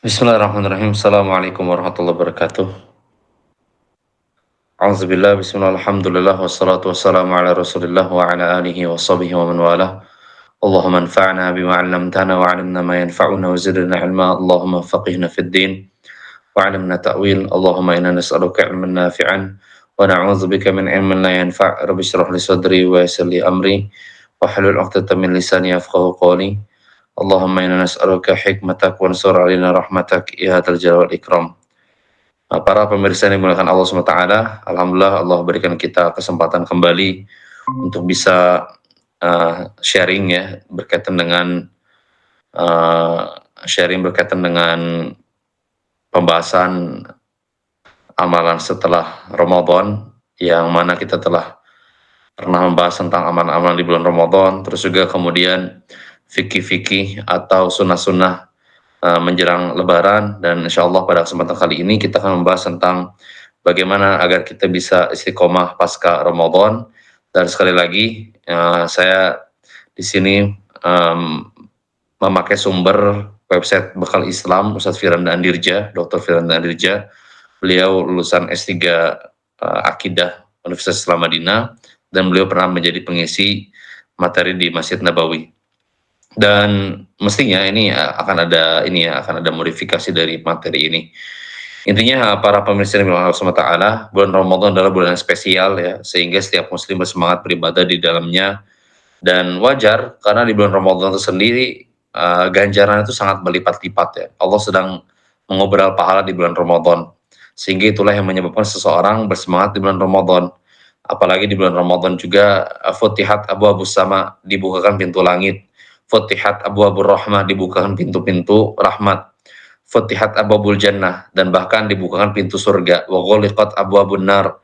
Bismillahirrahmanirrahim. Assalamualaikum warahmatullahi wabarakatuh. A'udzubillah, bismillah, alhamdulillah, wassalatu wassalamu ala rasulillah wa ala alihi wa sahbihi wa man walah. Allahumma anfa'na bima 'allamtana wa 'allimna ma yanfa'una wa zidna 'ilma. Allahumma faqihna fid din wa 'allimna ta'wil. Allahumma inna nas'aluka 'ilman nafi'an wa na'udzubika min 'ilmin la yanfa'. Rabbi shrah li sadri wa yassir li amri wahlul 'uqdatam min lisani yafqahu qawli. Allahumma inna nas'aluka hikmatak wa ansur 'alaina rahmatak ya hadzal jalali wal ikram. Para pemirsa yang dimuliakan Allah SWT, alhamdulillah Allah berikan kita kesempatan kembali untuk bisa sharing ya berkaitan dengan pembahasan amalan setelah Ramadan, yang mana kita telah pernah membahas tentang amalan-amalan di bulan Ramadan, terus juga kemudian fikih-fikih atau sunnah-sunnah menjelang Lebaran, dan insya Allah pada kesempatan kali ini kita akan membahas tentang bagaimana agar kita bisa istiqomah pasca Ramadan. Dan sekali lagi saya di sini memakai sumber website Bekal Islam Ustadz Firanda Andirja, Dr. Firanda Andirja. Beliau lulusan S3 Akidah Universitas Islam Madinah, dan beliau pernah menjadi pengisi materi di Masjid Nabawi. Dan mestinya ini akan ada modifikasi dari materi ini. Intinya para pemirsa yang Allah SWT, bulan Ramadan adalah bulan yang spesial ya, sehingga setiap muslim bersemangat beribadah di dalamnya. Dan wajar karena di bulan Ramadan itu sendiri ganjaran itu sangat berlipat-lipat ya. Allah sedang mengobrol pahala di bulan Ramadan, sehingga itulah yang menyebabkan seseorang bersemangat di bulan Ramadan. Apalagi di bulan Ramadan juga Futihat Abwaabus Sama, dibukakan pintu langit. Futihat Abwaabur Rahmah, dibukakan pintu-pintu rahmat. Futihat Abwaabul Jannah, dan bahkan dibukakan pintu surga. Wa ghuliqat Abwaabun Nar,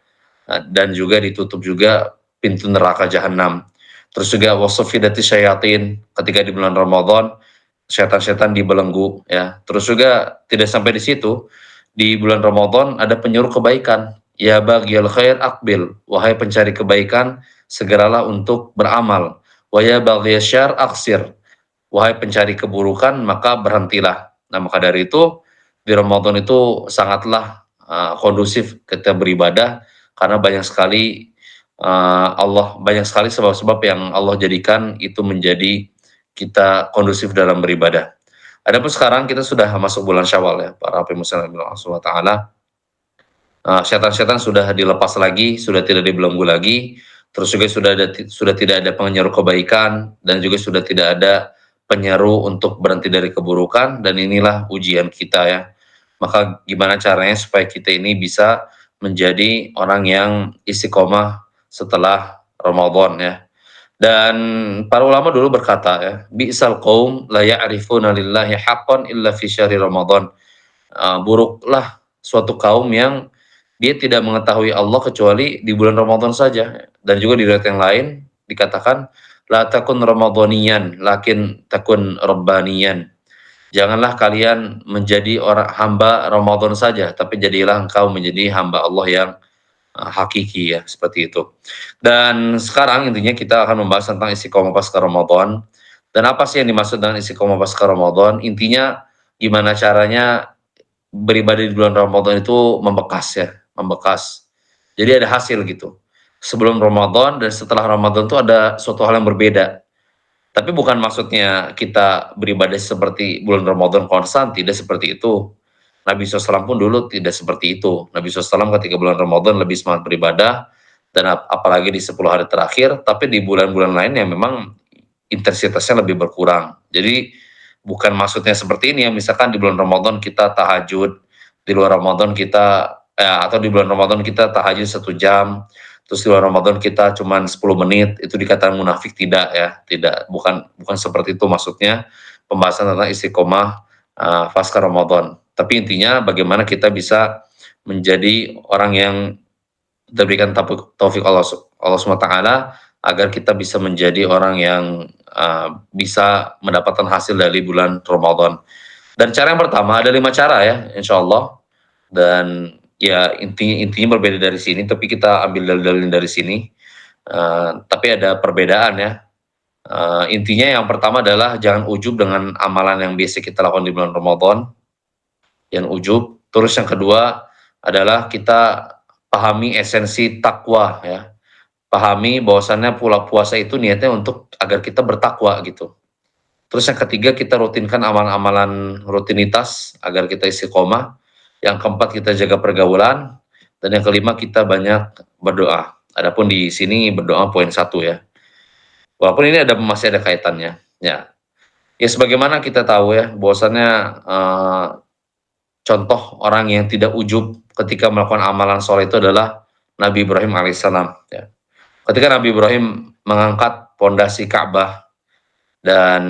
dan juga ditutup juga pintu neraka jahanam. Terus juga wasufidati syayatin, ketika di bulan Ramadan setan-setan dibelenggu ya. Terus juga tidak sampai di situ, di bulan Ramadan ada penyuruh kebaikan. Ya baghiyal khair aqbil, wahai pencari kebaikan segeralah untuk beramal. Wa ya baghiyasy syarr aqsir, wahai pencari keburukan maka berhentilah. Nah, maka dari itu di Ramadan itu sangatlah kondusif kita beribadah, karena banyak sekali sebab-sebab yang Allah jadikan itu menjadi kita kondusif dalam beribadah. Adapun sekarang kita sudah masuk bulan Syawal ya, para pemirsa Allah SWT. Setan-setan sudah dilepas lagi, sudah tidak dibelenggu lagi. Terus juga sudah tidak ada penyeru kebaikan, dan juga sudah tidak ada penyeru untuk berhenti dari keburukan. Dan inilah ujian kita ya. Maka gimana caranya supaya kita ini bisa menjadi orang yang istiqomah setelah Ramadan ya. Dan para ulama dulu berkata ya, bi'sal qaum la ya'rifuna lillahi haqqan illa fi syahri Ramadan. Buruklah suatu kaum yang dia tidak mengetahui Allah kecuali di bulan Ramadan saja. Dan juga di riwayat yang lain dikatakan la takun ramadhaniyan lakin takun rabbaniyan. Janganlah kalian menjadi orang hamba Ramadan saja, tapi jadilah engkau menjadi hamba Allah yang hakiki ya, seperti itu. Dan sekarang intinya kita akan membahas tentang istiqomah pasca Ramadan. Dan apa sih yang dimaksud dengan istiqomah pasca Ramadan? Intinya gimana caranya beribadah di bulan Ramadan itu membekas ya, membekas. Jadi ada hasil gitu. Sebelum Ramadan dan setelah Ramadan itu ada suatu hal yang berbeda. Tapi bukan maksudnya kita beribadah seperti bulan Ramadan konstan, tidak seperti itu. Nabi SAW pun dulu tidak seperti itu. Nabi SAW ketika bulan Ramadan lebih semangat beribadah, dan apalagi di 10 hari terakhir, tapi di bulan-bulan lain yang memang intensitasnya lebih berkurang. Jadi bukan maksudnya seperti ini ya, misalkan di bulan Ramadan kita tahajud, di luar Ramadan kita atau di bulan Ramadan kita tahajud 1 jam, terus di bulan Ramadan kita cuma 10 menit, itu dikatakan munafik. Tidak ya, tidak, bukan seperti itu maksudnya pembahasan tentang istiqomah pasca Ramadan. Tapi intinya bagaimana kita bisa menjadi orang yang diberikan taufik Allah SWT, agar kita bisa menjadi orang yang bisa mendapatkan hasil dari bulan Ramadan. Dan cara yang pertama, ada 5 cara ya, insya Allah. Dan ya intinya berbeda dari sini, tapi kita ambil dalil-dalil dari sini. Tapi ada perbedaan ya. Intinya yang pertama adalah jangan ujub dengan amalan yang biasa kita lakukan di bulan Ramadan, yang ujub. Terus yang kedua adalah kita pahami esensi takwa ya. Pahami bahwasannya pula puasa itu niatnya untuk agar kita bertakwa gitu. Terus yang ketiga kita rutinkan amalan-amalan rutinitas agar kita istiqomah. Yang keempat kita jaga pergaulan dan yang kelima kita banyak berdoa. Adapun di sini berdoa poin satu ya. Walaupun ini masih ada kaitannya. Ya, ya sebagaimana kita tahu ya bahwasannya contoh orang yang tidak ujub ketika melakukan amalan soleh itu adalah Nabi Ibrahim alaihissalam. Ya. Ketika Nabi Ibrahim mengangkat pondasi Ka'bah dan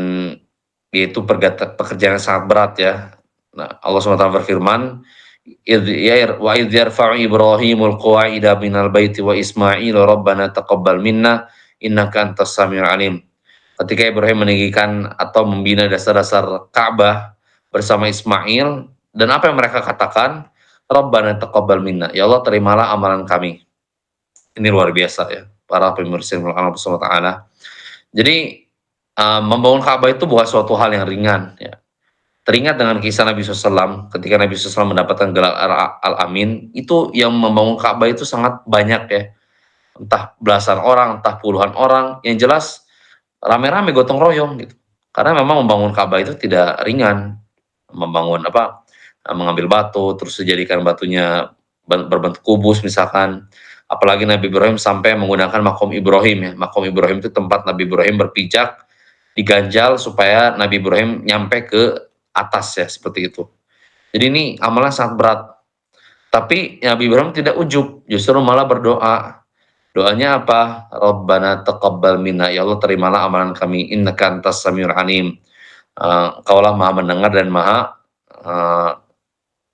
itu pekerjaan yang sangat berat ya. Nah, Allah SWT berfirman, wa idh yarfa'u Ibrahimul qawa'ida minal baiti wa Ismailu rabbana taqabbal minna innaka antas samiul alim. Ketika Ibrahim meninggikan atau membina dasar-dasar Ka'bah bersama Ismail dan apa yang mereka katakan, Rabbana taqabbal minna, ya Allah terimalah amalan kami. Ini luar biasa ya, para pemirsa Allah Subhanahu wa taala. Jadi membangun Ka'bah itu bukan suatu hal yang ringan ya. Teringat dengan kisah Nabi SAW ketika Nabi SAW mendapatkan gelar Al-Amin, itu yang membangun Ka'bah itu sangat banyak ya. Entah belasan orang, entah puluhan orang, yang jelas rame-rame gotong royong gitu. Karena memang membangun Ka'bah itu tidak ringan. Membangun mengambil batu, terus dijadikan batunya berbentuk kubus misalkan. Apalagi Nabi Ibrahim sampai menggunakan makom Ibrahim ya. Makom Ibrahim itu tempat Nabi Ibrahim berpijak, diganjal supaya Nabi Ibrahim nyampe ke atas ya, seperti itu. Jadi ini amalan sangat berat. Tapi Nabi Ibrahim tidak ujub, justru malah berdoa. Doanya apa? Rabbana taqabbal minna, ya Allah terimalah amalan kami, innaka antas samiul alim. Engkaulah maha mendengar dan maha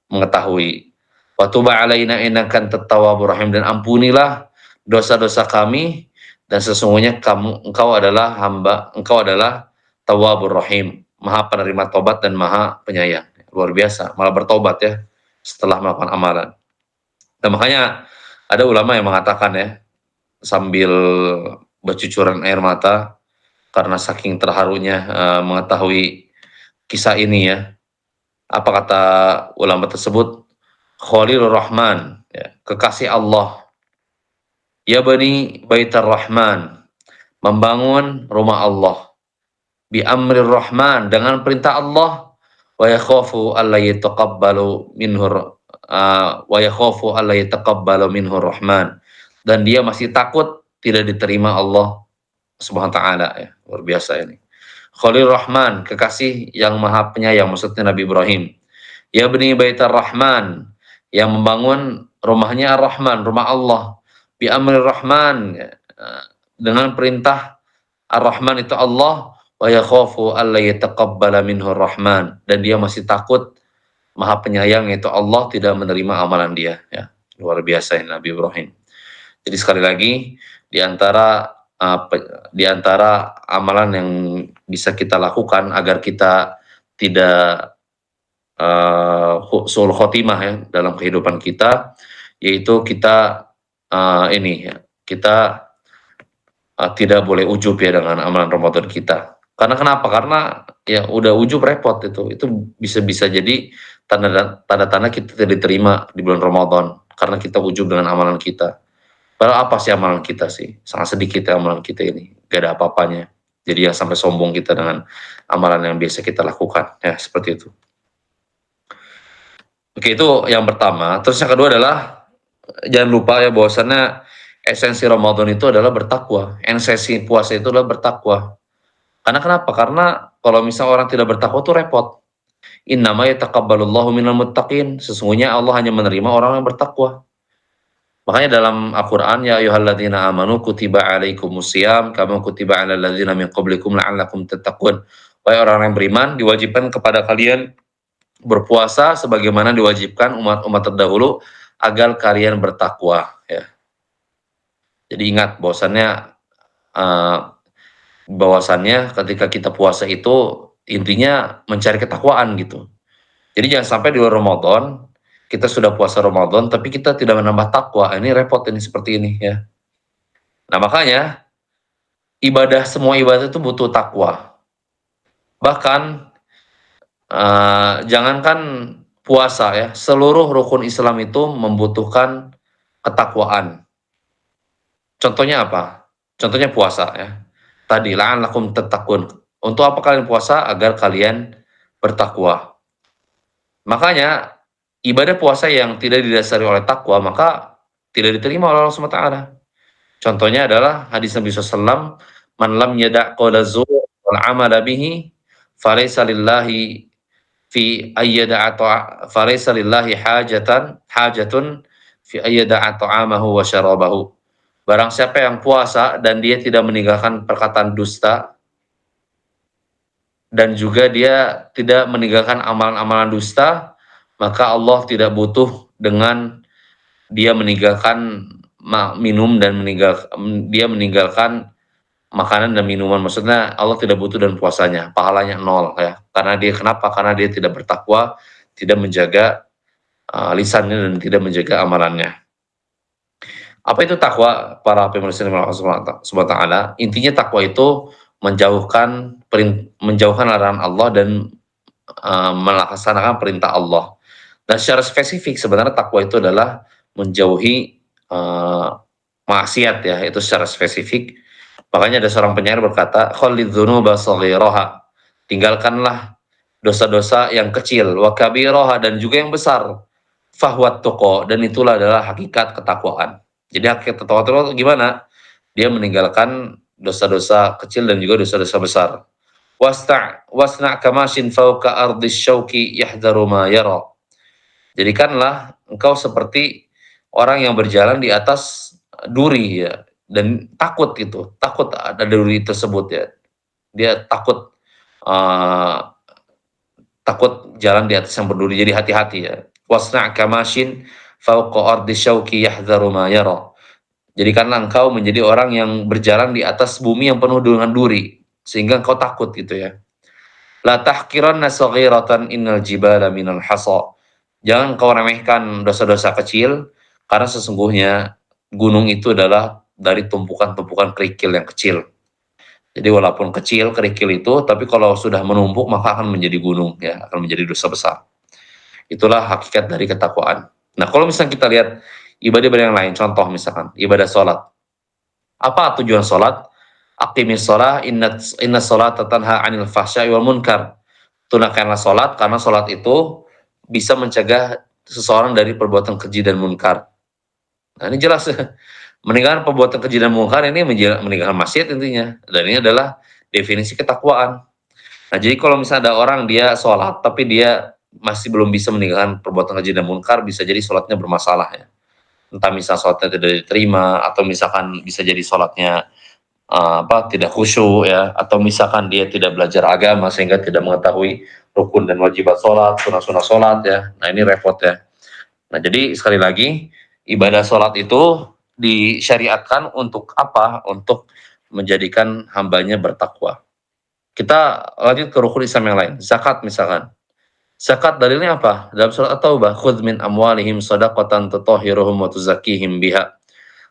mengetahui. Wa tub alaina innaka antat tawwabur rahim, dan ampunilah dosa-dosa kami dan sesungguhnya engkau adalah Tawwabur Rahim, maha penerima tobat dan maha penyayang. Luar biasa, malah bertobat ya setelah melakukan amalan. Dan makanya ada ulama yang mengatakan ya, sambil bercucuran air mata karena saking terharunya mengetahui kisah ini ya. Apa kata ulama tersebut? Khalilur Rahman, ya, kekasih Allah. Ya bani Baitur Rahman, membangun rumah Allah. Bi amrir Rahman, dengan perintah Allah. Wa yakhafu alla yataqabbalu minhu Rahman. Dan dia masih takut tidak diterima Allah Subhanahu wa taala ya. Luar biasa ini. Khalil Rahman, kekasih yang maha penyayang, maksudnya Nabi Ibrahim. Ya bani Baitur Rahman, yang membangun rumahnya Ar-Rahman, rumah Allah. Bi amri Rahman, dengan perintah Ar-Rahman itu Allah. Wa yakhafu alla yataqabbala minhu Rahman, dan dia masih takut maha penyayang itu Allah tidak menerima amalan dia ya. Luar biasa ini Nabi Ibrahim. Jadi sekali lagi di antara amalan yang bisa kita lakukan agar kita tidak suul khotimah ya dalam kehidupan kita, yaitu kita kita tidak boleh ujub ya dengan amalan Ramadan kita. Karena kenapa? Karena ya udah ujub repot itu bisa jadi tanda-tanda kita tidak diterima di bulan Ramadan karena kita ujub dengan amalan kita. Padahal apa sih amalan kita sih? Sangat sedikit ya amalan kita ini, gak ada apa-apanya. Jadi yang sampai sombong kita dengan amalan yang biasa kita lakukan ya, seperti itu. Oke, itu yang pertama. Terus yang kedua adalah jangan lupa ya bahwasannya esensi Ramadan itu adalah bertakwa. Esensi puasa itu adalah bertakwa. Karena kenapa? Karena kalau misal orang tidak bertakwa itu repot. Innama yataqabbalullahu minal muttaqin. Sesungguhnya Allah hanya menerima orang yang bertakwa. Makanya dalam Al-Quran, ya ayyuhalladzina amanu kutiba alaikumusiyam kama kutiba alal ladzina min qablikum la'allakum tattaqun. Wahai orang yang beriman, diwajibkan kepada kalian berpuasa sebagaimana diwajibkan umat-umat terdahulu agar kalian bertakwa ya. Jadi ingat bahwasannya ketika kita puasa itu intinya mencari ketakwaan gitu. Jadi jangan sampai di luar Ramadan kita sudah puasa Ramadan, tapi kita tidak menambah takwa, ini repot ini seperti ini ya. Nah makanya, semua ibadah itu butuh takwa. Bahkan, jangankan puasa ya, seluruh rukun Islam itu membutuhkan ketakwaan. Contohnya apa? Contohnya puasa ya. Tadi, la'allakum tattaqun. Untuk apa kalian puasa? Agar kalian bertakwa. Makanya, ibadah puasa yang tidak didasari oleh takwa, maka tidak diterima oleh Allah SWT. Contohnya adalah hadis Nabi SAW, "Man lam yada' qawla zur wal amala bihi, falaysa lillahi fi ayyada'a falaysa lillahi hajatun fi ayyada'a ta'amahu wa syarabahu." Barang siapa yang puasa dan dia tidak meninggalkan perkataan dusta, dan juga dia tidak meninggalkan amalan-amalan dusta, maka Allah tidak butuh dengan dia meninggalkan minum dan dia meninggalkan makanan dan minuman. Maksudnya Allah tidak butuh dan puasanya, pahalanya nol ya. Karena dia kenapa? Karena dia tidak bertakwa, tidak menjaga lisannya dan tidak menjaga amalannya. Apa itu takwa para pemirsa Allah Subhanahu wa taala? Intinya takwa itu menjauhkan larangan Allah dan melaksanakan perintah Allah. Dan secara spesifik sebenarnya takwa itu adalah menjauhi maksiat ya, itu secara spesifik. Makanya ada seorang penyair berkata, "Khallid dzunuba shaghiraha." Tinggalkanlah dosa-dosa yang kecil, wa kabiraha, dan juga yang besar. Fahwat tuqa, dan itulah adalah hakikat ketakwaan. Jadi hakikat ketakwaan itu gimana? Dia meninggalkan dosa-dosa kecil dan juga dosa-dosa besar. Wasna kamashin fauqa ardis syauki yahdharu ma yara. Jadikanlah engkau seperti orang yang berjalan di atas duri ya, dan takut ada duri tersebut ya. Dia takut jalan di atas yang berduri, jadi hati-hati ya. Wasna' kamashin fauqa ardi syauki yahdharu ma yara. Jadikanlah engkau menjadi orang yang berjalan di atas bumi yang penuh dengan duri, sehingga engkau takut gitu ya. La tahqiranna saghiratan innal jibala minal hasa. Jangan kau remehkan dosa-dosa kecil, karena sesungguhnya gunung itu adalah dari tumpukan-tumpukan kerikil yang kecil. Jadi walaupun kecil kerikil itu, tapi kalau sudah menumpuk maka akan menjadi gunung ya, akan menjadi dosa besar. Itulah hakikat dari ketakwaan. Nah, kalau misalnya kita lihat ibadah-ibadah yang lain, contoh misalkan ibadah sholat. Apa tujuan sholat? Aqimis sholat, inna sholat tanha anil fahsya'i wal munkar. Tunaikanlah sholat, karena sholat itu bisa mencegah seseorang dari perbuatan keji dan munkar. Nah, ini jelas. Meninggalkan perbuatan keji dan munkar ini meninggalkan maksiat intinya. Dan ini adalah definisi ketakwaan. Nah, jadi kalau misalnya ada orang dia sholat, tapi dia masih belum bisa meninggalkan perbuatan keji dan munkar, bisa jadi sholatnya bermasalah ya. Entah misal sholatnya tidak diterima, atau misalkan bisa jadi sholatnya tidak khusyuk ya, atau misalkan dia tidak belajar agama sehingga tidak mengetahui rukun dan wajibat sholat, sunah-sunah sholat ya. Nah ini repot ya. Nah jadi sekali lagi, ibadah sholat itu disyariatkan untuk apa? Untuk menjadikan hambanya bertakwa. Kita lanjut ke rukun Islam yang lain. Zakat misalkan. Zakat dalilnya apa? Dalam surat At-Taubah, "Khudz min amwalihim shadaqatan tutahhiruhum wa tuzakkihim biha."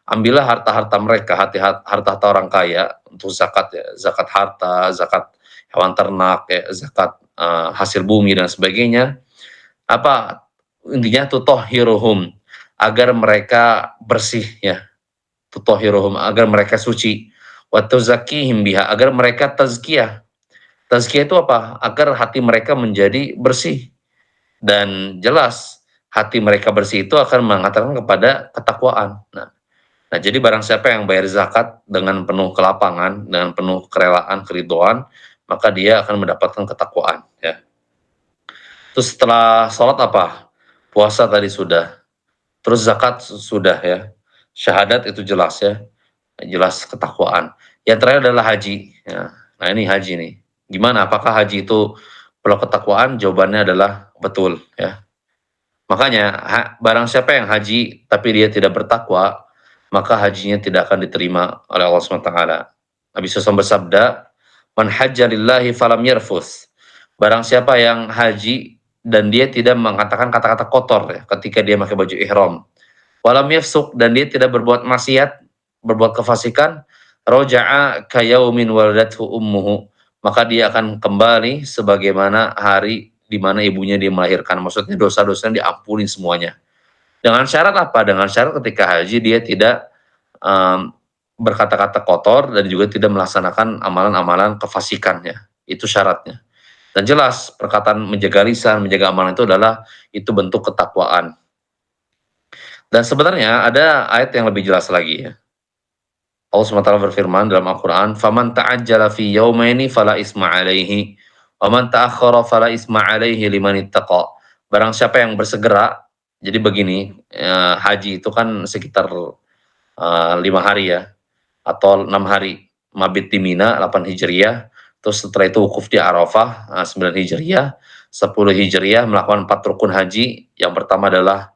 Ambillah harta-harta mereka, harta-harta orang kaya untuk zakat ya. Zakat harta, zakat hewan ternak, ya, zakat hasil bumi dan sebagainya. Apa intinya? Tutahhiruhum, agar mereka bersih ya. Tutahhiruhum, agar mereka suci. Wa tuzakkihim biha, agar mereka tazkiyah. Tazkiyah itu apa? Agar hati mereka menjadi bersih. Dan jelas, hati mereka bersih itu akan mengatakan kepada ketakwaan. Nah, jadi barang siapa yang bayar zakat dengan penuh kelapangan, dengan penuh kerelaan, keridhaan, maka dia akan mendapatkan ketakwaan ya. Terus setelah sholat apa? Puasa tadi sudah. Terus zakat sudah ya. Syahadat itu jelas ya. Jelas ketakwaan. Yang terakhir adalah haji. Ya. Nah ini haji nih. Gimana? Apakah haji itu perlu ketakwaan? Jawabannya adalah betul ya. Makanya barang siapa yang haji tapi dia tidak bertakwa, maka hajinya tidak akan diterima oleh Allah SWT. Nabi SAW bersabda, "Man hajja lillahi falam yarfus." Barang siapa yang haji dan dia tidak mengatakan kata-kata kotor ya ketika dia pakai baju ihram. Walam yafsuk, dan dia tidak berbuat maksiat, berbuat kefasikan, roja'a kayaumin waladathu ummuhu, maka dia akan kembali sebagaimana hari di mana ibunya dia melahirkan. Maksudnya dosa-dosanya diampuni semuanya. Dengan syarat apa? Dengan syarat ketika haji dia tidak um, berkata-kata kotor dan juga tidak melaksanakan amalan-amalan kefasikan ya. Itu syaratnya. Dan jelas perkataan menjaga lisan, menjaga amalan itu adalah itu bentuk ketakwaan. Dan sebenarnya ada ayat yang lebih jelas lagi ya. Allah SWT berfirman dalam Al-Quran, "Faman ta'ajjala fi yawmaini fala isma alaihi, wa man ta'akhkhara fala isma alaihi liman ittaqa." Barang siapa yang bersegera, jadi begini, haji itu kan sekitar 5 hari ya, atau 6 hari. Mabit di Mina 8 Hijriah, terus setelah itu wukuf di Arafah 9 Hijriah, 10 Hijriah melakukan 4 rukun haji. Yang pertama adalah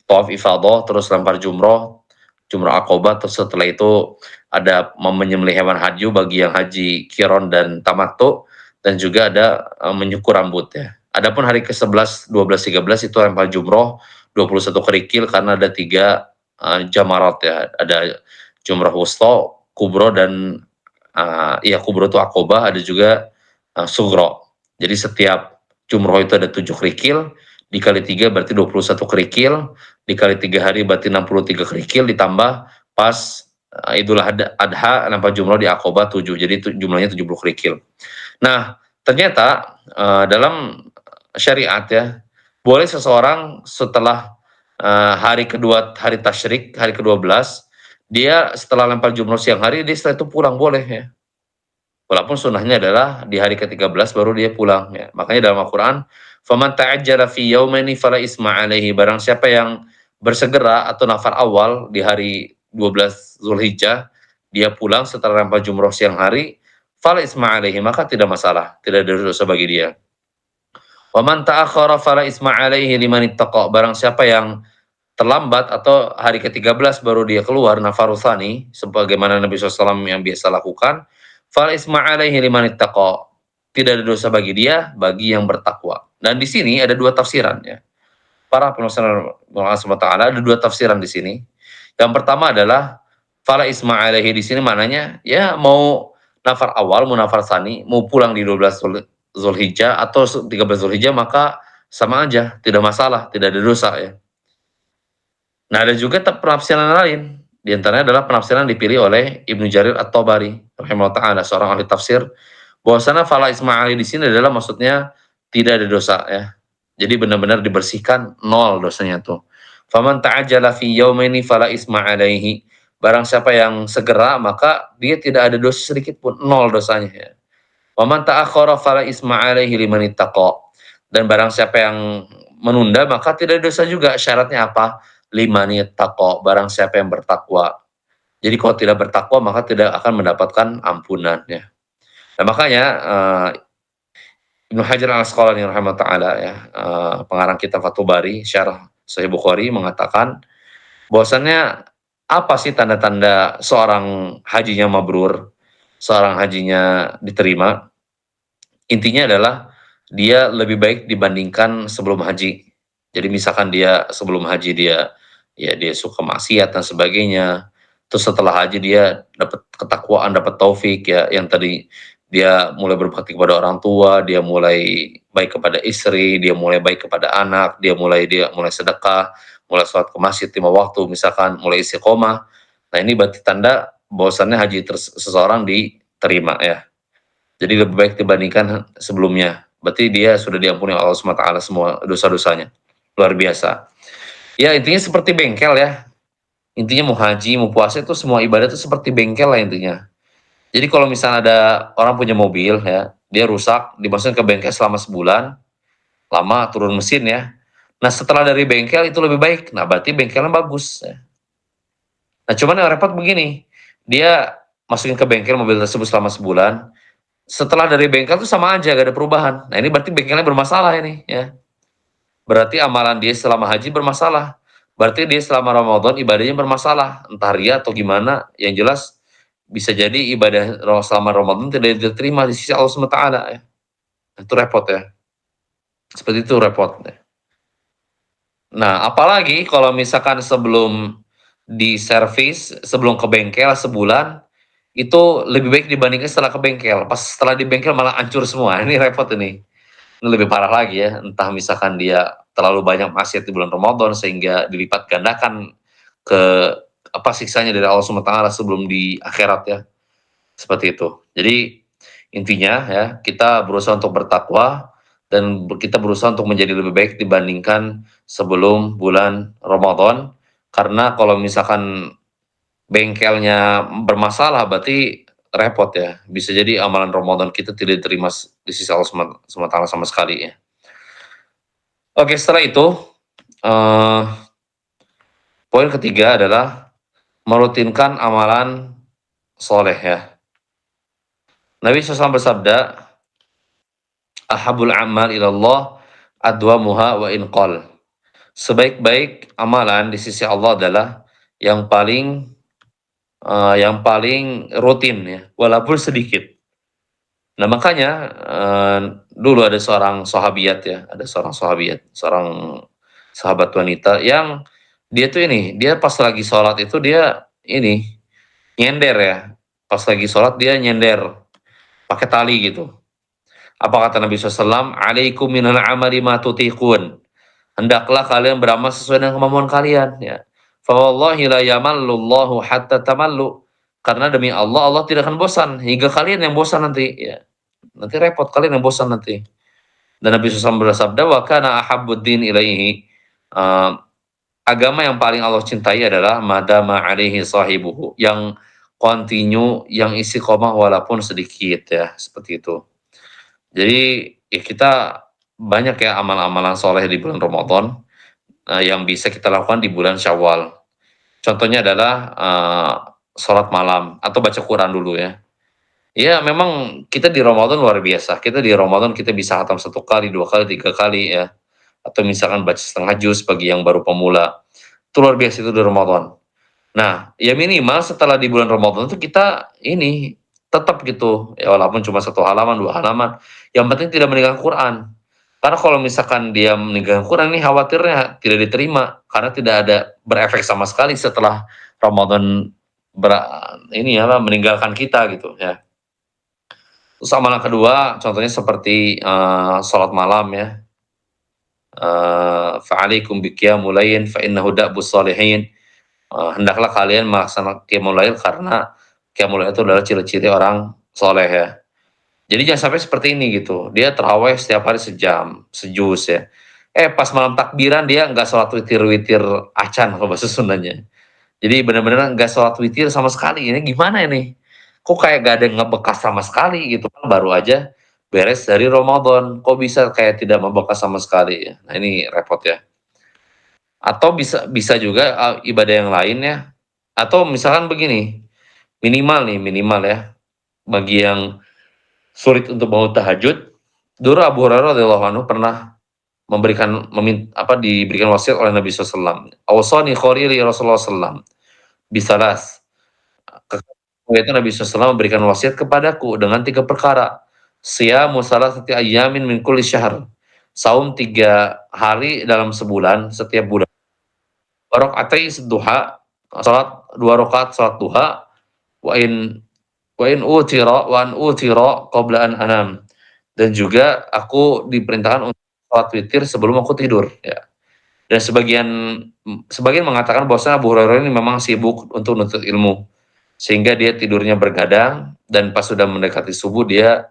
tawaf ifadah, terus lempar jumroh, jumroh akobah, terus setelah itu ada menyembelih hewan haji bagi yang haji kiron dan tamattu, dan juga ada menyukur rambut ya. Adapun hari ke-11, 12, 13 itu lempar jumroh, 21 kerikil karena ada 3 jamarat ya. Ada jumroh wusta, kubro, dan ya kubro itu akobah, ada juga sugro. Jadi setiap jumroh itu ada 7 kerikil, dikali 3 berarti 21 kerikil, dikali 3 hari berarti 63 kerikil, ditambah pas Idul Adha lempar jumroh di akobah 7, jadi jumlahnya 70 kerikil. Nah, ternyata dalam syariat ya, boleh seseorang setelah hari kedua, hari tasyrik, hari ke-12, dia setelah lempar jumroh siang hari, dia setelah itu pulang boleh ya. Walaupun sunnahnya adalah di hari ke-13 baru dia pulang ya. Makanya dalam Al-Qur'an, "Faman ta'ajjala fi yaumaini fala isma alaihi." Barang siapa yang bersegera atau nafar awal di hari 12 Zulhijjah, dia pulang setelah lempar jumroh siang hari, fala isma alaihi, maka tidak masalah, tidak ada dosa bagi dia. Wa man ta'akhkhara fala isma alaihi liman ittaqa. Barang siapa yang terlambat atau hari ke-13 baru dia keluar nafarusani sebagaimana Nabi SAW yang biasa lakukan, fal isma alaihi liman ittaqa. Tidak ada dosa bagi dia, bagi yang bertakwa. Dan di sini ada dua tafsiran ya. Para penulisan Allah SWT ada dua tafsiran di sini. Yang pertama adalah fala isma alaihi di sini maknanya ya mau nafar awal, mau nafar sani, mau pulang di 12 Zulhijjah atau 13 Zulhijjah maka sama aja, tidak masalah, tidak ada dosa ya. Nah, ada juga penafsiran lain. Di antaranya adalah penafsiran dipilih oleh Ibnu Jarir At-Tabari rahimahullah taala, seorang ahli tafsir, bahwasanya fala isma'ali di sini adalah maksudnya tidak ada dosa ya. Jadi benar-benar dibersihkan, nol dosanya tuh. Faman ta'ajjala fi yaumaini fala isma alaihi. Barang siapa yang segera maka dia tidak ada dosa sedikit pun, nol dosanya ya. Waman ta'akhkhara fala isma alaihi liman ittaqa. Dan barang siapa yang menunda maka tidak ada dosa juga. Syaratnya apa? Liman ittaqa, barang siapa yang bertakwa. Jadi kalau tidak bertakwa maka tidak akan mendapatkan ampunan ya. Nah, makanya Ibnu Hajar Al-Asqalani rahimahullah taala ya, pengarang kitab Fathul Bari syarah Sahih Bukhari mengatakan bahwasannya apa sih tanda-tanda seorang hajinya mabrur, seorang hajinya diterima? Intinya adalah dia lebih baik dibandingkan sebelum haji. Jadi misalkan dia sebelum haji dia suka maksiat dan sebagainya. Terus setelah haji dia dapat ketakwaan, dapat taufik ya, yang tadi dia mulai berbakti kepada orang tua, dia mulai baik kepada istri, dia mulai baik kepada anak, dia mulai sedekah, mulai sholat ke masjid 5 waktu, misalkan mulai istiqomah. Nah, ini berarti tanda bahwasannya haji seseorang diterima ya. Jadi lebih baik dibandingkan sebelumnya. Berarti dia sudah diampuni Allah SWT semua dosa-dosanya. Luar biasa. Ya intinya seperti bengkel ya. Intinya mau haji, mau puasa itu semua ibadah itu seperti bengkel lah intinya. Jadi kalau misalnya ada orang punya mobil ya, dia rusak, dimasukin ke bengkel selama sebulan, lama turun mesin ya. Nah setelah dari bengkel itu lebih baik. Nah berarti bengkelnya bagus. Ya. Nah cuman yang repot begini, dia masukin ke bengkel mobil tersebut selama sebulan, setelah dari bengkel tuh sama aja, gak ada perubahan. Nah ini berarti bengkelnya bermasalah ini ya. Berarti amalan dia selama haji bermasalah. Berarti dia selama Ramadan ibadahnya bermasalah. Entah ria atau gimana, yang jelas bisa jadi ibadah selama Ramadan tidak diterima di sisi Allah SWT ya. Itu repot ya. Seperti itu repot. Nah, apalagi kalau misalkan sebelum diservis, sebelum ke bengkel sebulan, itu lebih baik dibandingkan setelah ke bengkel. Pas setelah di bengkel malah hancur semua, ini repot ini. Ini lebih parah lagi ya, entah misalkan dia terlalu banyak maksiat di bulan Ramadan sehingga dilipat gandakan ke apa siksanya dari Allah Subhanahu wa taala sebelum di akhirat ya, seperti itu. Jadi intinya ya, kita berusaha untuk bertakwa dan kita berusaha untuk menjadi lebih baik dibandingkan sebelum bulan Ramadan. Karena kalau misalkan bengkelnya bermasalah berarti repot ya. Bisa jadi amalan Ramadan kita tidak diterima di sisi Allah Subhanahu wa taala sama sekali ya. Oke, setelah itu, eee, poin ketiga adalah merutinkan amalan soleh ya. Nabi SAW bersabda, "Ahabul amal ilallah adwamuha wa in qal." Sebaik-baik amalan di sisi Allah adalah yang paling, yang paling rutin ya, walaupun sedikit. Nah makanya, dulu ada seorang sahabiat ya, ada seorang sahabiat, seorang sahabat wanita yang dia tuh ini, dia pas lagi sholat itu dia ini, nyender ya, pas lagi sholat dia nyender, pakai tali gitu. Apa kata Nabi SAW? "Alaikum minal amali ma tutiqun." Hendaklah kalian beramal sesuai dengan kemampuan kalian ya. Fa wallahi la yamallullahu hatta tamallu. Karena demi Allah, Allah tidak akan bosan hingga kalian yang bosan nanti ya. Nanti repot kalian yang bosan nanti. Dan Nabi SAW bersabda, "Wa kana ahabbuddin ilaihi." Uh, Agama yang paling Allah cintai adalah madama alaihi sahibuhu, yang kontinu, yang istiqomah walaupun sedikit ya, seperti itu. Jadi ya kita banyak ya amal-amalan soleh di bulan Ramadan yang bisa kita lakukan di bulan Syawal. Contohnya adalah sholat malam atau baca Quran dulu ya. Ya memang kita di Ramadan luar biasa. Kita di Ramadan kita bisa hatam 1 kali, 2 kali, 3 kali ya. Atau misalkan baca setengah juz bagi yang baru pemula. Itu luar biasa itu di Ramadan. Nah, ya minimal setelah di bulan Ramadan itu kita ini tetap gitu, ya walaupun cuma 1 halaman, 2 halaman, yang penting tidak meninggalkan Quran. Karena kalau misalkan dia meninggalkan Quran ini khawatirnya tidak diterima karena tidak ada berefek sama sekali setelah Ramadan ber, ini ya meninggalkan kita gitu ya. Terus amalan kedua contohnya seperti sholat malam ya. Fa'alaikum biqiyamul lail fa innahu da'bus sholihin. Hendaklah kalian melaksanakan qiyamul lail karena qiyamul lail itu adalah ciri-ciri orang soleh ya. Jadi jangan sampai seperti ini gitu, dia tarawih setiap hari sejam, sejuz ya. Pas malam takbiran dia nggak sholat witir-witir acan kalau bahasa Sundanya. Jadi benar-benar nggak sholat witir sama sekali, ini gimana ini? Kok kayak gak ada yang ngebekas sama sekali gitu kan, baru aja beres dari Ramadan, kok bisa kayak tidak membekas sama sekali ya. Nah ini repot ya. Atau bisa bisa juga, ibadah yang lain ya, atau misalkan begini, minimal ya, bagi yang sulit untuk bangun tahajud, dulu Abu Hurairah radhiyallahu anhu pernah diberikan wasiat oleh Nabi SAW. "Awsani khalili Rasulullah SAW bisalas." Itu Nabi SAW memberikan wasiat kepadaku dengan 3 perkara. Siyamu salasati ayyamin min kulli syahr. Saum 3 hari dalam sebulan, setiap bulan. Wa rakaatai duha, salat 2 rakaat salat duha, wa in wa an utira qabla an anam. Dan juga aku diperintahkan untuk salat witir sebelum aku tidur ya. Dan sebagian mengatakan bahwasanya Abu Hurairah ini memang sibuk untuk menuntut ilmu, sehingga dia tidurnya bergadang dan pas sudah mendekati subuh dia,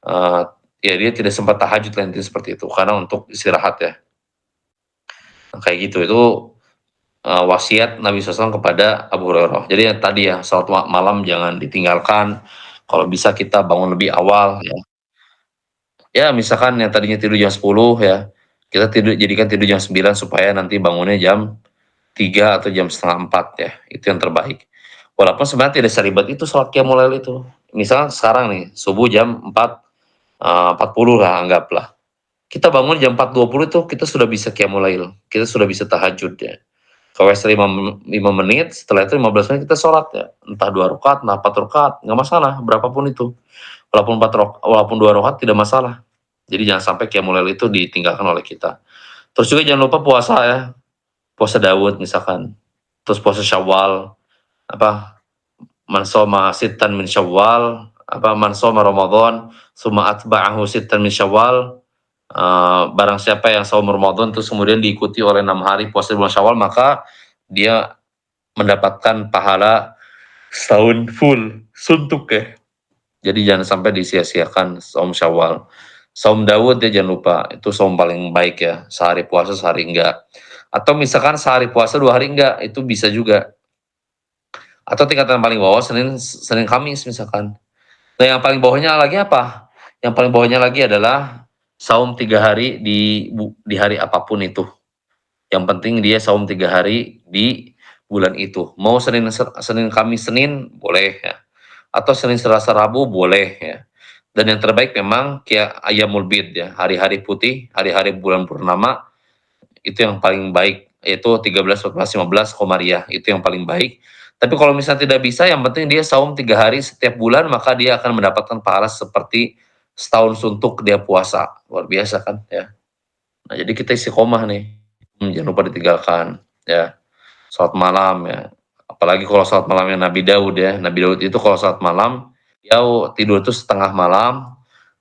eee, ya dia tidak sempat tahajud lah intinya seperti itu, karena untuk istirahat ya. Nah kayak gitu, itu, wasiat Nabi SAW kepada Abu Hurairah. Jadi yang tadi ya, salat malam jangan ditinggalkan, kalau bisa kita bangun lebih awal ya. Ya misalkan yang tadinya tidur jam 10 ya, kita jadikan tidur jam 9 supaya nanti bangunnya jam 3 atau jam setengah 4 ya, itu yang terbaik. Walaupun sebenarnya tidak seribet itu sholat qiyamul lail itu. Misalnya sekarang nih, subuh jam 4, 40 lah anggaplah. Kita bangun jam 4.20 itu kita sudah bisa qiyamul lail, kita sudah bisa tahajud ya. Kalau 5 menit, setelah itu 15 menit kita sholat ya, entah 2 rakaat, entah 4 rakaat, nggak masalah, berapapun itu. Walaupun 2 rakaat tidak masalah. Jadi jangan sampai qiyamul lail itu ditinggalkan oleh kita. Terus juga jangan lupa puasa ya, puasa Daud misalkan, terus puasa Syawal, apa, man shoma sittan min Syawal, apa, man shoma Ramadan, summa atba'ahu sittan min Syawal, barang siapa yang saum Ramadan terus kemudian diikuti oleh 6 hari puasa bulan Syawal, maka dia mendapatkan pahala setahun full, suntuk ya. Jadi jangan sampai disia-siakan saum Syawal. Saum Daud ya jangan lupa, itu saum paling baik ya, sehari puasa sehari enggak. Atau misalkan sehari puasa 2 hari enggak, itu bisa juga. Atau tingkatan paling bawah Senin Senin Kamis misalkan. Nah yang paling bawahnya lagi apa? Yang paling bawahnya lagi adalah saum 3 hari di hari apapun itu. Yang penting dia saum 3 hari di bulan itu. Mau Senin Kamis Senin boleh ya. Atau Senin Selasa Rabu boleh ya. Dan yang terbaik memang kayak Ayamul Bid ya, hari-hari putih, hari-hari bulan purnama itu yang paling baik, yaitu 13, 14, 15 Komariah, itu yang paling baik. Tapi kalau misalnya tidak bisa, yang penting dia saum 3 hari setiap bulan, maka dia akan mendapatkan pahala seperti setahun suntuk dia puasa. Luar biasa kan ya. Nah, jadi kita istiqomah nih. Jangan lupa ditinggalkan ya. Salat malam ya. Apalagi kalau salat malamnya Nabi Daud ya. Nabi Daud itu kalau salat malam, dia tidur itu setengah malam,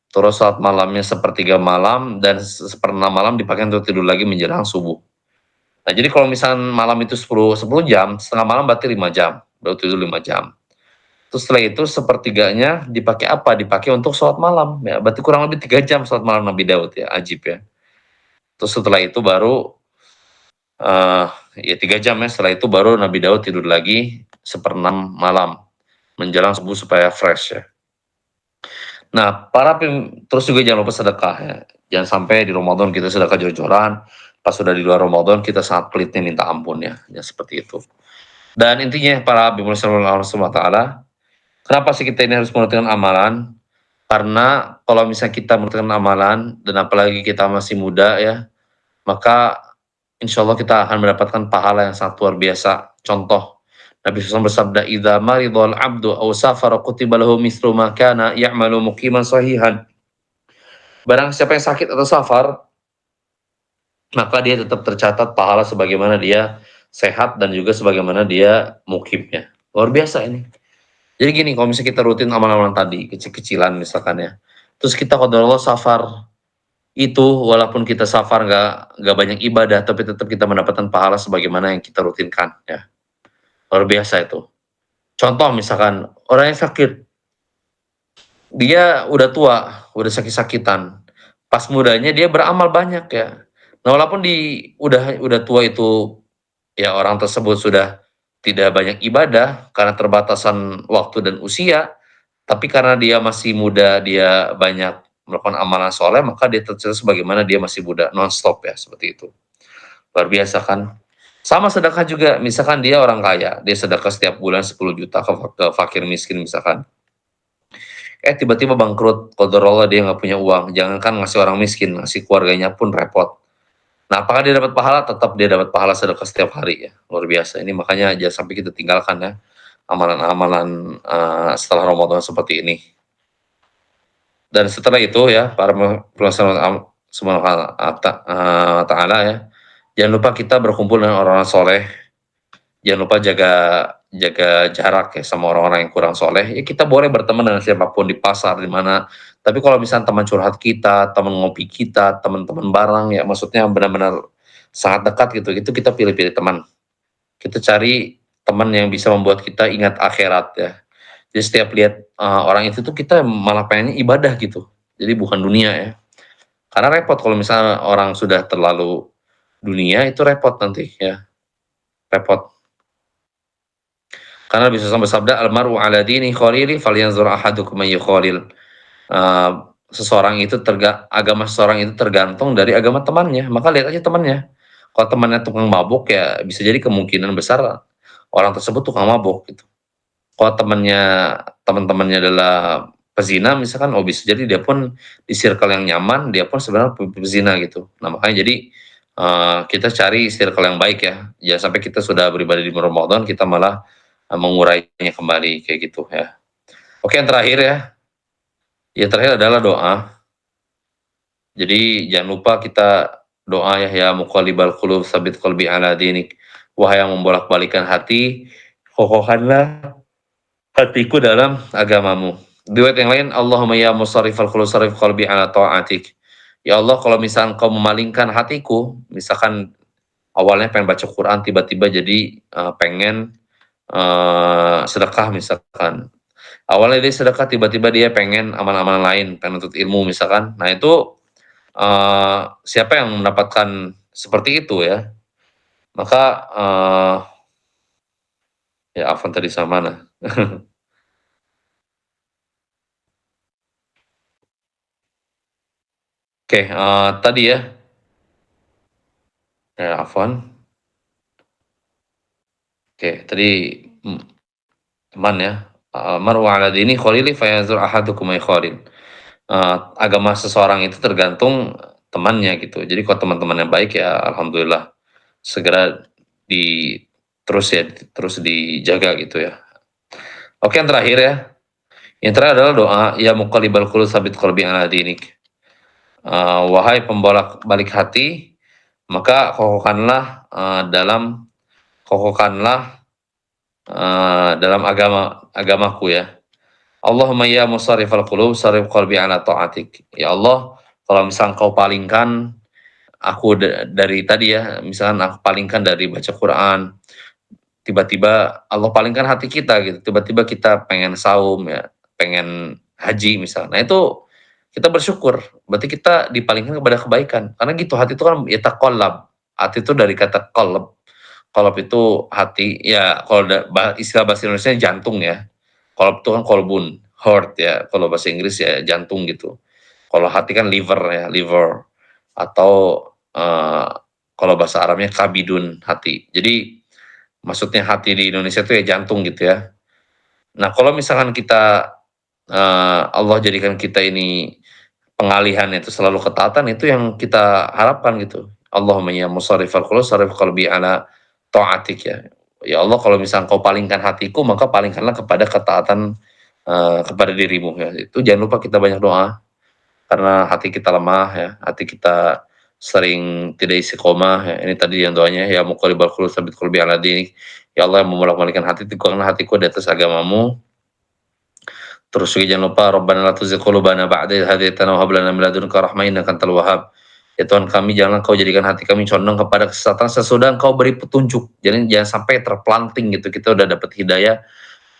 terus salat malamnya sepertiga malam, dan seperenam malam dipakai untuk tidur lagi menjelang subuh. Nah, jadi kalau misalnya malam itu 10 jam, setengah malam berarti 5 jam. Baru tidur 5 jam. Terus setelah itu sepertiganya dipakai apa? Dipakai untuk sholat malam. Ya, berarti kurang lebih 3 jam sholat malam Nabi Daud ya, ajib ya. Terus setelah itu baru uh, ya 3 jam ya, setelah itu baru Nabi Daud tidur lagi seperenam malam menjelang subuh supaya fresh ya. Nah, terus juga jangan lupa sedekah ya. Jangan sampai di Ramadan kita sedekah jor-joran, pas sudah di luar Ramadan kita sangat pelitnya minta ampun ya. Ya seperti itu. Dan intinya para Habib Sallallahu Alaihi Taala, kenapa sih kita ini harus mengerjakan amalan? Karena kalau misalnya kita mengerjakan amalan dan apalagi kita masih muda ya, maka insya Allah kita akan mendapatkan pahala yang sangat luar biasa. Contoh, Nabi SAW bersabda, "Idza maridul abdu aw safara kutiba lahu mislu ma kana ya'malu muqiman sahihan." Barang siapa yang sakit atau safar, maka dia tetap tercatat pahala sebagaimana dia sehat dan juga sebagaimana dia mukimnya. Luar biasa ini. Jadi gini, kalau misalnya kita rutin amalan-amalan tadi, kecil-kecilan misalkan ya, terus kita qadarullah safar, itu walaupun kita safar nggak banyak ibadah, tapi tetap kita mendapatkan pahala sebagaimana yang kita rutinkan ya. Luar biasa itu. Contoh misalkan orang yang sakit, dia udah tua, udah sakit-sakitan. Pas mudanya dia beramal banyak ya. Nah, walaupun udah tua itu ya orang tersebut sudah tidak banyak ibadah karena terbatasan waktu dan usia, tapi karena dia masih muda, dia banyak melakukan amalan soleh, maka dia tercatat sebagaimana dia masih muda, non-stop ya, seperti itu. Luar biasa kan? Sama sedekah juga, misalkan dia orang kaya, dia sedekah setiap bulan 10 juta ke fakir miskin misalkan. Tiba-tiba bangkrut, qadarullah dia nggak punya uang, jangankan ngasih orang miskin, ngasih keluarganya pun repot. Nah, apakah dia dapat pahala? Tetap dia dapat pahala sedekah setiap hari ya, luar biasa. Ini makanya jangan sampai kita tinggalkan ya, amalan-amalan, setelah Ramadan seperti ini. Dan setelah itu ya, para pelaksana subhanahu wa ta'ala ya, jangan lupa kita berkumpul dengan orang-orang soleh, jangan lupa jaga jaga jarak ya sama orang-orang yang kurang soleh. Ya kita boleh berteman dengan siapapun di pasar, di mana, tapi kalau misalnya teman curhat kita, teman ngopi kita, teman-teman bareng ya, maksudnya benar-benar sangat dekat gitu, itu kita pilih-pilih teman. Kita cari teman yang bisa membuat kita ingat akhirat ya. Jadi setiap lihat orang itu tuh kita malah pengennya ibadah gitu. Jadi bukan dunia ya. Karena repot kalau misalnya orang sudah terlalu dunia, itu repot nanti ya, repot. Karena bisa sampai sabda, "Almaru ala dini khalili falyanzur ahadukum may yukhalil." Seseorang itu agama seseorang itu tergantung dari agama temannya, maka lihat aja temannya. Kalau temannya tukang mabuk ya bisa jadi kemungkinan besar orang tersebut tukang mabuk gitu. Kalau teman-temannya adalah pezina misalkan, oh bisa jadi dia pun di circle yang nyaman, dia pun sebenarnya pezina gitu. Nah makanya jadi kita cari circle yang baik ya. Jangan sampai kita sudah beribadah di Ramadan kita malah mengurainya kembali kayak gitu ya. Oke, yang terakhir ya. Yang terakhir adalah doa. Jadi jangan lupa kita doa ya, ya muqallibal qulub tsabit qalbi ala dinik. Wahai yang membolak-balikan hati, kokohkanlah hatiku dalam agamamu. Riwayat yang lain, Allahumma ya musarrifal qulub sarrif qalbi ala ta'atik. Ya Allah, kalau misalkan kau memalingkan hatiku, misalkan awalnya pengen baca Quran, tiba-tiba jadi pengen sedekah misalkan. Awalnya dia sedekah, tiba-tiba dia pengen amal-amalan lain, pengen nuntut ilmu misalkan. Nah itu siapa yang mendapatkan seperti itu ya, maka ya Afwan tadi sama mana? Oke, tadi ya, ya Afwan, oke tadi, mmm, teman ya, "Mar'u 'ala dini khalili fayanzur ahadukum may khalil." Agama seseorang itu tergantung temannya gitu. Jadi kalau teman-temannya baik ya alhamdulillah segera di terus ya, terus dijaga gitu ya. Oke yang terakhir ya, yang terakhir adalah doa, "Ya muqallibal qulub tsabit qalbi 'ala dinik." Wahai pembolak-balik hati, maka kokohkanlah dalam agamaku ya. Allahumma ya musarrifal qulub sarrif qalbi ala ta'atik. Ya Allah, kalau misal Engkau palingkan aku dari tadi ya, misalkan aku palingkan dari baca Quran, tiba-tiba Allah palingkan hati kita gitu, tiba-tiba kita pengen saum ya, pengen haji misal. Nah itu kita bersyukur, berarti kita dipalingkan kepada kebaikan. Karena gitu hati itu kan yataqallab. Hati itu dari kata qalb. Qalb itu hati, ya kalau istilah bahasa Indonesia jantung ya. Qalb itu kan kolbun, heart ya. Kalau bahasa Inggris ya jantung gitu. Kalau hati kan liver ya, liver. Atau kalau bahasa Arabnya kabidun, hati. Jadi maksudnya hati di Indonesia itu ya jantung gitu ya. Nah, kalau misalkan kita Allah jadikan kita ini pengalihan itu selalu ketaatan, itu yang kita harapkan gitu. Allahumma ya musarrifal qulub sarrif qalbi ala ta'atik ya. Ya Allah, kalau misalkan Kau palingkan hatiku, maka palingkanlah kepada ketaatan kepada dirimu ya. Itu jangan lupa kita banyak doa karena hati kita lemah ya, hati kita sering tidak istiqomah ya. Ini tadi yang doanya, ya muqallibal qulub tsabit qalbi ala dinik. Ya Allah yang membolak-balikkan hati, teguhkanlah hatiku di atas agamamu. Terus juga jangan lupa, Rabbana la tuzigh qulubana ba'da idh hadaitana wa hab lana min ladunka rahmah innaka antal wahhab. Ya Tuhan kami, janganlah Kau jadikan hati kami condong kepada kesesatan sesudah Engkau beri petunjuk. Jadi jangan sampai terplanting gitu, kita udah dapat hidayah,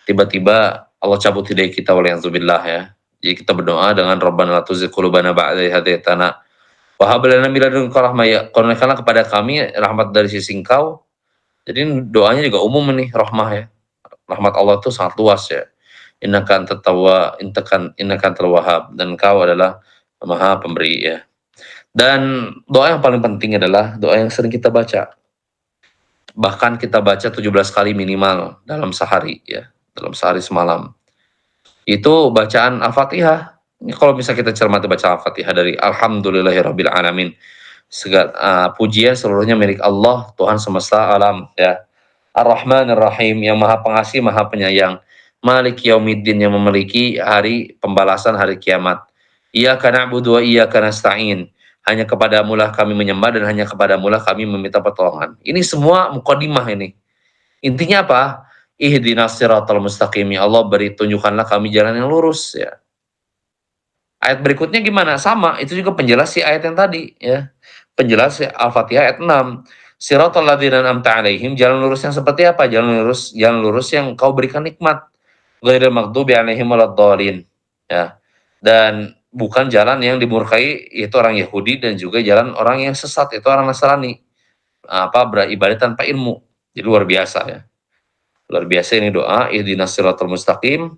tiba-tiba Allah cabut hidayah kita, waliyadzubillah ya. Jadi kita berdoa dengan Rabbana la tuzigh qulubana ba'da idh hadaitana wa hab lana min ladunka rahmah, ya kurniakanlah kepada kami rahmat dari sisi Engkau. Jadi doanya juga umum nih, rahmah ya. Rahmat Allah itu sangat luas ya. Innaka antal wahhab, dan Engkau adalah Maha Pemberi ya. Dan doa yang paling penting adalah doa yang sering kita baca. Bahkan kita baca 17 kali minimal dalam sehari ya, dalam sehari semalam. Itu bacaan Al-Fatihah. Ini kalau misalnya kita cermati baca Al-Fatihah dari alhamdulillahirabbil alamin. Pujian seluruhnya milik Allah, Tuhan semesta alam ya. Ar-Rahmanir Rahim, yang Maha Pengasih, Maha Penyayang. Malik Yaumiddin, yang memiliki hari pembalasan, hari kiamat. Iyyaka na'budu wa iyyaka nasta'in. Hanya kepadamu lah kami menyembah dan hanya kepadamu lah kami meminta pertolongan. Ini semua mukadimah ini. Intinya apa? Ihdinas siratal mustaqim. Ya Allah, beri tunjukkanlah kami jalan yang lurus ya. Ayat berikutnya gimana? Sama, itu juga penjelas si ayat yang tadi ya. Penjelas Al-Fatihah ayat 6. Siratal ladzina an'amta 'alaihim, jalan lurus yang seperti apa? Jalan lurus yang Kau berikan nikmat. Ghairil maghdubi 'alaihim waladdallin. Ya. Dan bukan jalan yang dimurkai, yaitu orang Yahudi, dan juga jalan orang yang sesat, itu orang Nasrani. Beribadah tanpa ilmu. Jadi luar biasa ya. Luar biasa ini doa, ihdinas siratal mustaqim.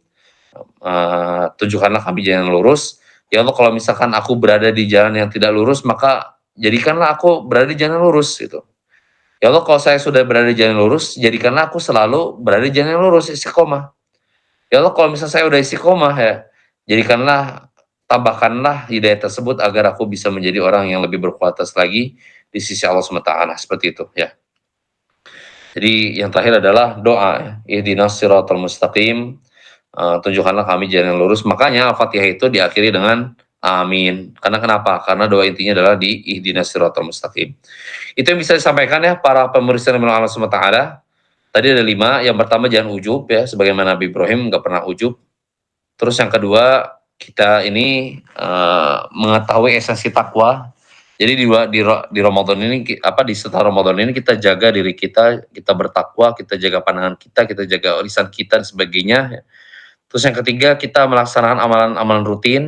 Tunjukkanlah kami jalan yang lurus. Ya Allah, kalau misalkan aku berada di jalan yang tidak lurus, maka jadikanlah aku berada di jalan yang lurus gitu. Ya Allah, kalau saya sudah berada di jalan yang lurus, jadikanlah aku selalu berada di jalan yang lurus, istiqomah. Ya Allah, kalau misalnya saya udah istiqomah ya, jadikanlah, tambahkanlah hidayah tersebut agar aku bisa menjadi orang yang lebih berkualitas lagi di sisi Allah SWT, seperti itu ya. Jadi yang terakhir adalah doa ya, ihdinas siratal mustaqim, tunjukkanlah kami jalan yang lurus. Makanya Al-Fatihah itu diakhiri dengan Amin. Karena kenapa? Karena doa intinya adalah di ihdinas siratal mustaqim. Itu yang bisa disampaikan ya para pemirsa yang Allah Subhanahu wa taala. Tadi ada 5, yang pertama jangan ujub ya, sebagaimana Nabi Ibrahim nggak pernah ujub. Terus yang kedua, kita ini mengetahui esensi takwa. Jadi di Ramadan ini di setelah Ramadan ini kita jaga diri kita, kita bertakwa, kita jaga pandangan kita jaga lisan kita dan sebagainya. Terus yang ketiga, kita melaksanakan amalan-amalan rutin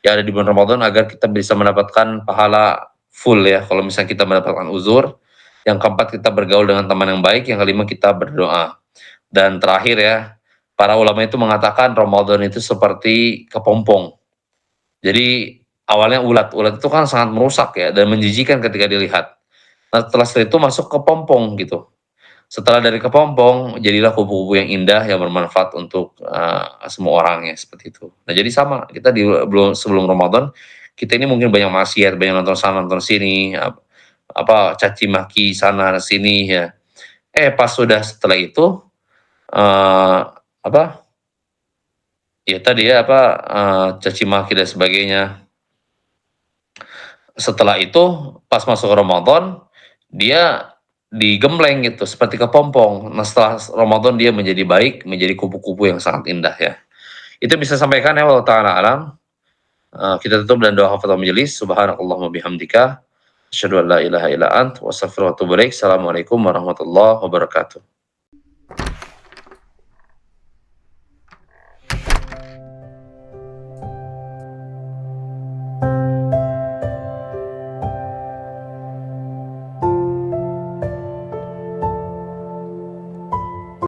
yang ada di bulan Ramadan agar kita bisa mendapatkan pahala full ya. Kalau misalnya kita mendapatkan uzur. Yang keempat, kita bergaul dengan teman yang baik. Yang kelima, kita berdoa. Dan terakhir ya, para ulama itu mengatakan Ramadan itu seperti kepompong. Jadi awalnya ulat itu kan sangat merusak ya dan menjijikan ketika dilihat. Nah setelah itu masuk ke pompong gitu. Setelah dari kepompong jadilah kubu-kubu yang indah yang bermanfaat untuk semua orang ya seperti itu. Nah jadi sama kita sebelum Ramadan kita ini mungkin banyak maksiat, banyak nonton sana nonton sini, caci maki sana sini ya. Pas sudah setelah itu uh, apa ya tadi ya caci maki dan sebagainya. Setelah itu pas masuk Ramadan dia digembleng gitu seperti kepompong. Nah setelah Ramadan dia menjadi baik, menjadi kupu-kupu yang sangat indah ya. Itu bisa sampaikan ya wallahu taala alam. Kita tutup dan doa hafatul majelis. Subhanakallahumma bihamdika asyhadu an la ilaha illa ant wa astaghfiruka wa atubu ilaik. Assalamualaikum warahmatullahi wabarakatuh.